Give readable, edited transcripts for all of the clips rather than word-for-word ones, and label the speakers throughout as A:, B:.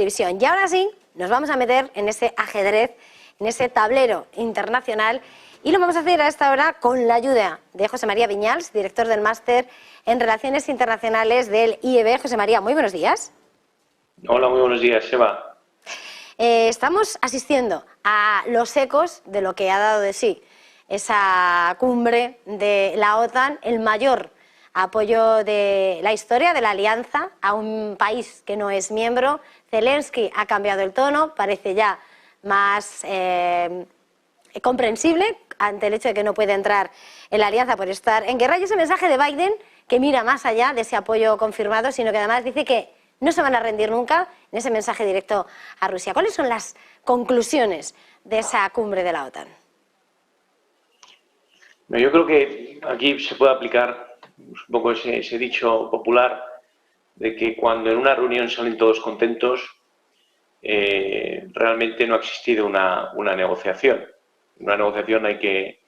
A: Televisión. Y ahora sí, nos vamos a meter en ese ajedrez, en ese tablero internacional, y lo vamos a hacer a esta hora con la ayuda de José María Viñals, director del Máster en Relaciones Internacionales del IEB. José María, muy buenos días.
B: Hola, muy buenos días, Eva.
A: Estamos asistiendo a los ecos de lo que ha dado de sí esa cumbre de la OTAN, el mayor apoyo de la historia de la alianza a un país que no es miembro. Zelensky ha cambiado el tono, parece ya más comprensible ante el hecho de que no puede entrar en la alianza por estar en guerra. Y ese mensaje de Biden, que mira más allá de ese apoyo confirmado, sino que además dice que no se van a rendir nunca en ese mensaje directo a Rusia. ¿Cuáles son las conclusiones de esa cumbre de la OTAN?
B: Yo creo que aquí se puede aplicar un poco ese dicho popular de que cuando en una reunión salen todos contentos, realmente no ha existido una negociación. En una negociación hay que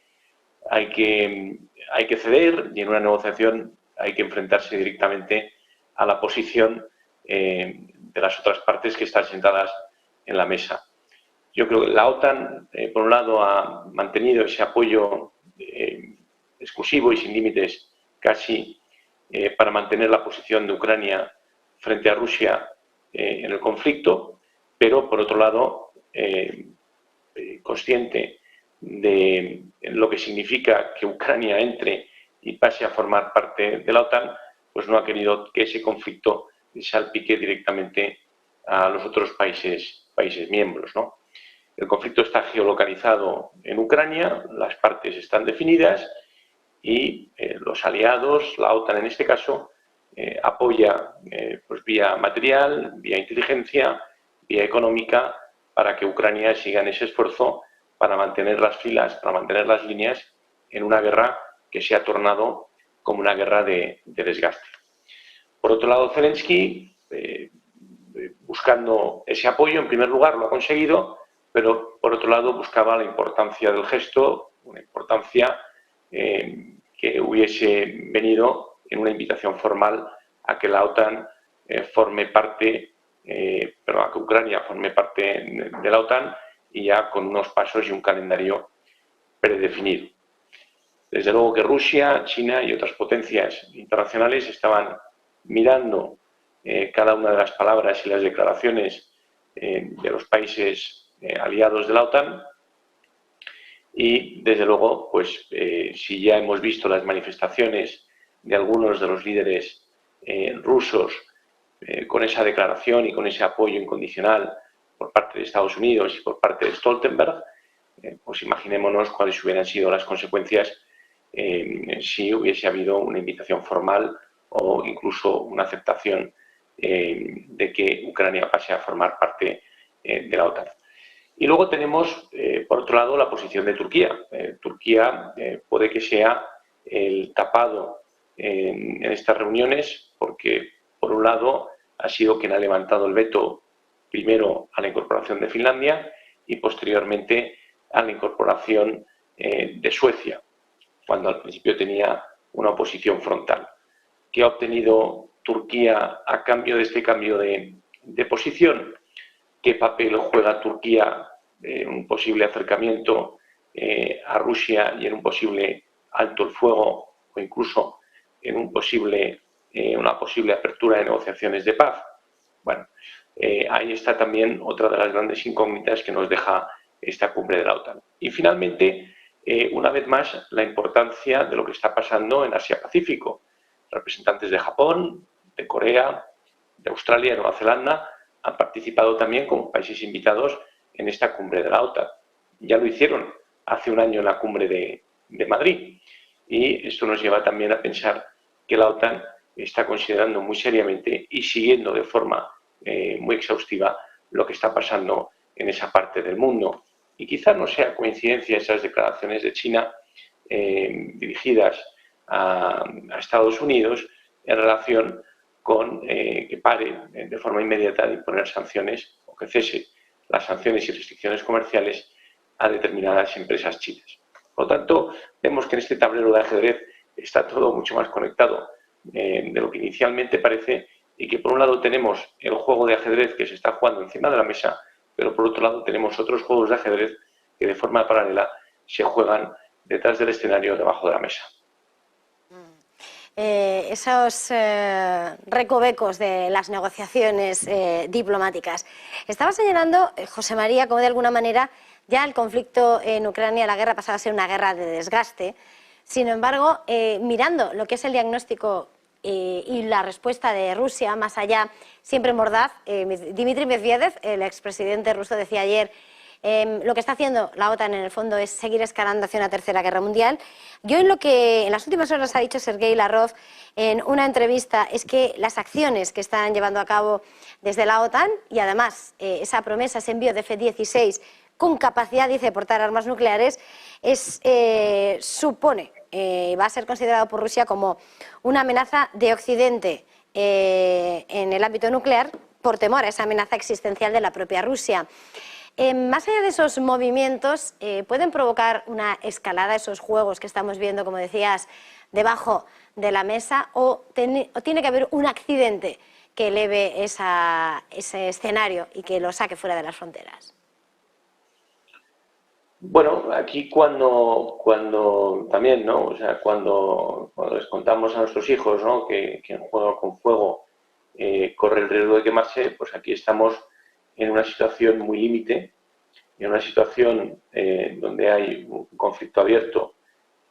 B: ceder, y en una negociación hay que enfrentarse directamente a la posición de las otras partes que están sentadas en la mesa. Yo creo que la OTAN, por un lado, ha mantenido ese apoyo exclusivo y sin límites casi para mantener la posición de Ucrania frente a Rusia en el conflicto, pero por otro lado, consciente de lo que significa que Ucrania entre y pase a formar parte de la OTAN, pues no ha querido que ese conflicto salpique directamente a los otros países miembros, ¿no? El conflicto está geolocalizado en Ucrania, las partes están definidas y los aliados, la OTAN en este caso, apoya pues vía material, vía inteligencia, vía económica, para que Ucrania siga en ese esfuerzo para mantener las filas, para mantener las líneas en una guerra que se ha tornado como una guerra de desgaste. Por otro lado, Zelensky, buscando ese apoyo, en primer lugar lo ha conseguido, pero por otro lado buscaba la importancia del gesto, una importancia que hubiese venido en una invitación formal a que la OTAN forme parte, a que Ucrania forme parte de la OTAN, y ya con unos pasos y un calendario predefinido. Desde luego que Rusia, China y otras potencias internacionales estaban mirando cada una de las palabras y las declaraciones de los países aliados de la OTAN, y desde luego, pues si ya hemos visto las manifestaciones de algunos de los líderes rusos con esa declaración y con ese apoyo incondicional por parte de Estados Unidos y por parte de Stoltenberg, pues imaginémonos cuáles hubieran sido las consecuencias si hubiese habido una invitación formal o incluso una aceptación de que Ucrania pase a formar parte de la OTAN. Y luego tenemos, por otro lado, la posición de Turquía. Turquía puede que sea el tapado en estas reuniones porque, por un lado, ha sido quien ha levantado el veto primero a la incorporación de Finlandia y posteriormente a la incorporación de Suecia, cuando al principio tenía una oposición frontal. ¿Qué ha obtenido Turquía a cambio de este cambio de posición? ¿Qué papel juega Turquía en un posible acercamiento a Rusia y en un posible alto el fuego, o incluso en una posible apertura de negociaciones de paz? Bueno, ahí está también otra de las grandes incógnitas que nos deja esta cumbre de la OTAN. Y finalmente, una vez más, la importancia de lo que está pasando en Asia-Pacífico. Representantes de Japón, de Corea, de Australia, de Nueva Zelanda han participado también como países invitados en esta cumbre de la OTAN. Ya lo hicieron hace un año en la cumbre de Madrid, y esto nos lleva también a pensar que la OTAN está considerando muy seriamente y siguiendo de forma muy exhaustiva lo que está pasando en esa parte del mundo. Y quizás no sea coincidencia esas declaraciones de China dirigidas a Estados Unidos en relación con que pare de forma inmediata de imponer sanciones, o que cese las sanciones y restricciones comerciales a determinadas empresas chinas. Por lo tanto, vemos que en este tablero de ajedrez está todo mucho más conectado de lo que inicialmente parece, y que por un lado tenemos el juego de ajedrez que se está jugando encima de la mesa, pero por otro lado tenemos otros juegos de ajedrez que de forma paralela se juegan detrás del escenario, debajo de la mesa.
A: Esos recovecos de las negociaciones diplomáticas. Estaba señalando, José María, como de alguna manera ya el conflicto en Ucrania, la guerra pasaba a ser una guerra de desgaste. Sin embargo, mirando lo que es el diagnóstico y la respuesta de Rusia, más allá, siempre mordaz, Dmitry Medvedev, el expresidente ruso, decía ayer: lo que está haciendo la OTAN en el fondo es seguir escalando hacia una tercera guerra mundial. Yo en lo que en las últimas horas ha dicho Sergei Lavrov en una entrevista es que las acciones que están llevando a cabo desde la OTAN y además esa promesa, ese envío de F-16 con capacidad, dice, de portar armas nucleares, supone, va a ser considerado por Rusia como una amenaza de Occidente en el ámbito nuclear por temor a esa amenaza existencial de la propia Rusia. Más allá de esos movimientos, ¿pueden provocar una escalada esos juegos que estamos viendo, como decías, debajo de la mesa? ¿O tiene que haber un accidente que eleve ese escenario y que lo saque fuera de las fronteras?
B: Bueno, aquí cuando también, ¿no? O sea, cuando les contamos a nuestros hijos, ¿no?, que un juego con fuego corre el riesgo de quemarse, pues aquí estamos en una situación muy límite, en una situación donde hay un conflicto abierto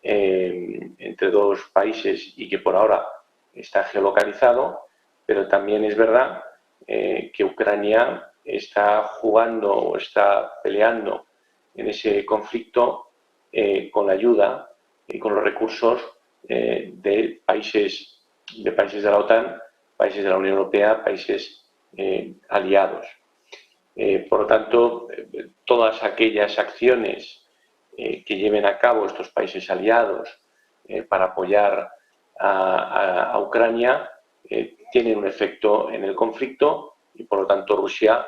B: entre dos países y que por ahora está geolocalizado, pero también es verdad que Ucrania está jugando o está peleando en ese conflicto con la ayuda y con los recursos de países de la OTAN, países de la Unión Europea, países aliados. Por lo tanto, todas aquellas acciones que lleven a cabo estos países aliados para apoyar a Ucrania tienen un efecto en el conflicto y, por lo tanto, Rusia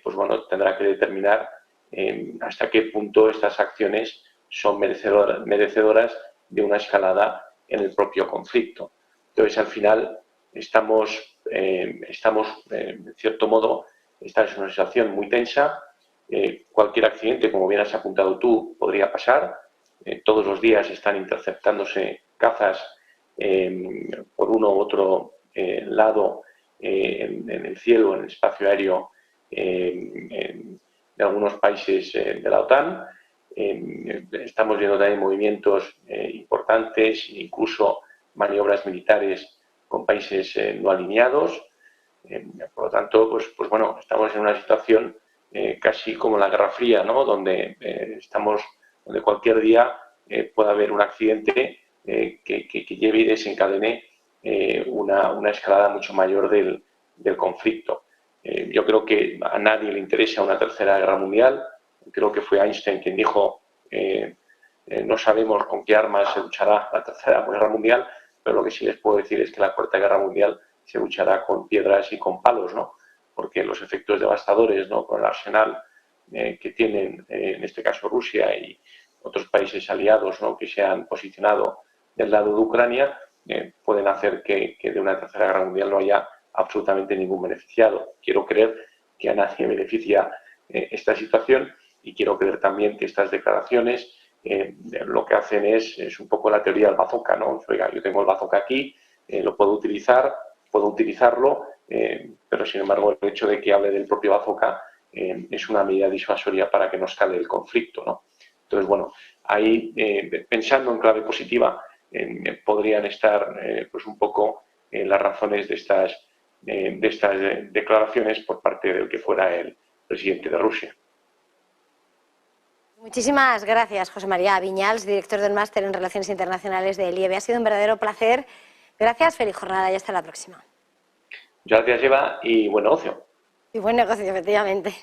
B: pues bueno, tendrá que determinar hasta qué punto estas acciones son merecedoras de una escalada en el propio conflicto. Entonces, al final, estamos en cierto modo, esta es una situación muy tensa. Cualquier accidente, como bien has apuntado tú, podría pasar. Todos los días están interceptándose cazas por uno u otro lado en el cielo, en el espacio aéreo de algunos países de la OTAN. Estamos viendo también movimientos importantes, incluso maniobras militares con países no alineados. Por lo tanto, pues bueno, estamos en una situación casi como la Guerra Fría, ¿no?, donde donde cualquier día puede haber un accidente que lleve y desencadene una escalada mucho mayor del conflicto. Yo creo que a nadie le interesa una tercera guerra mundial. Creo que fue Einstein quien dijo no sabemos con qué armas se luchará la tercera guerra mundial, pero lo que sí les puedo decir es que la cuarta guerra mundial se luchará con piedras y con palos, ¿no?, porque los efectos devastadores, ¿no?, con el arsenal que tienen, en este caso Rusia y otros países aliados, ¿no?, que se han posicionado del lado de Ucrania, pueden hacer que de una tercera guerra mundial no haya absolutamente ningún beneficiado. Quiero creer que a nadie beneficia esta situación y quiero creer también que estas declaraciones lo que hacen es un poco la teoría del bazooka, ¿no? Oiga, yo tengo el bazooka aquí, lo puedo utilizarlo, pero sin embargo el hecho de que hable del propio bazooka es una medida disuasoria para que no escale el conflicto, ¿no? Entonces, bueno, ahí pensando en clave positiva podrían estar pues un poco las razones de estas declaraciones por parte del que fuera el presidente de Rusia.
A: Muchísimas gracias, José María Viñals, director del Máster en Relaciones Internacionales del IEB. Ha sido un verdadero placer. Gracias, feliz jornada y hasta la próxima.
B: Gracias, Eva, y buen negocio.
A: Y buen negocio, efectivamente.